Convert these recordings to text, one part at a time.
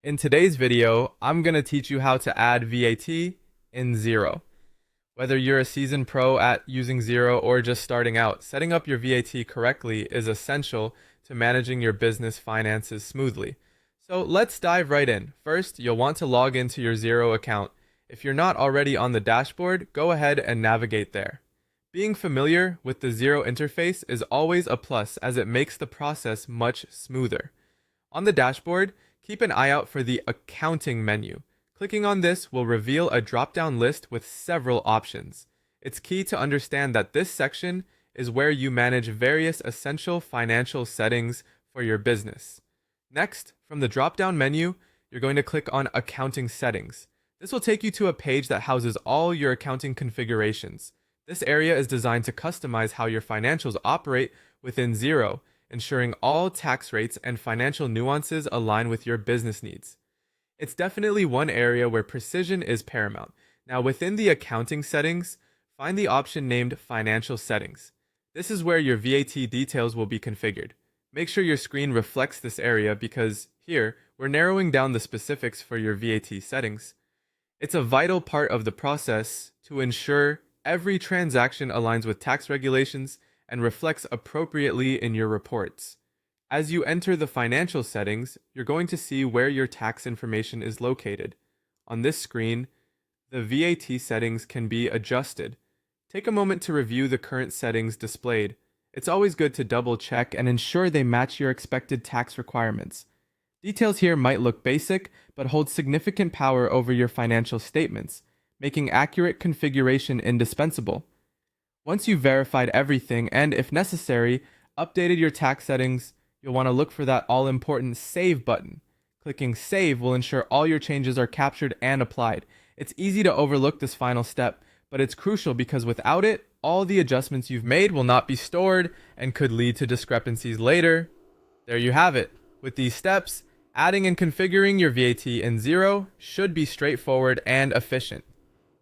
In today's video, I'm going to teach you how to add VAT in Xero. Whether you're a seasoned pro at using Xero or just starting out, setting up your VAT correctly is essential to managing your business finances smoothly. So let's dive right in. First, you'll want to log into your Xero account. If you're not already on the dashboard, go ahead and navigate there. Being familiar with the Xero interface is always a plus as it makes the process much smoother. On the dashboard, keep an eye out for the Accounting menu. Clicking on this will reveal a drop-down list with several options. It's key to understand that this section is where you manage various essential financial settings for your business. Next, from the drop-down menu, you're going to click on Accounting Settings. This will take you to a page that houses all your accounting configurations. This area is designed to customize how your financials operate within Xero, ensuring all tax rates and financial nuances align with your business needs. It's definitely one area where precision is paramount. Now, within the accounting settings, find the option named Financial Settings. This is where your VAT details will be configured. Make sure your screen reflects this area because here, we're narrowing down the specifics for your VAT settings. It's a vital part of the process to ensure every transaction aligns with tax regulations and reflects appropriately in your reports. As you enter the financial settings, you're going to see where your tax information is located. On this screen, the VAT settings can be adjusted. Take a moment to review the current settings displayed. It's always good to double check and ensure they match your expected tax requirements. Details here might look basic, but hold significant power over your financial statements, making accurate configuration indispensable. Once you've verified everything and, if necessary, updated your tax settings, you'll want to look for that all-important Save button. Clicking Save will ensure all your changes are captured and applied. It's easy to overlook this final step, but it's crucial because without it, all the adjustments you've made will not be stored and could lead to discrepancies later. There you have it. With these steps, adding and configuring your VAT in Xero should be straightforward and efficient.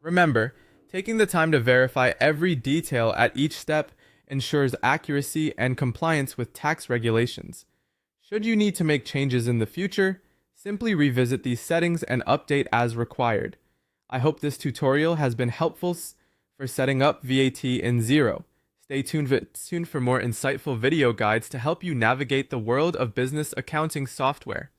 Remember, taking the time to verify every detail at each step ensures accuracy and compliance with tax regulations. Should you need to make changes in the future, simply revisit these settings and update as required. I hope this tutorial has been helpful for setting up VAT in Xero. Stay tuned for more insightful video guides to help you navigate the world of business accounting software.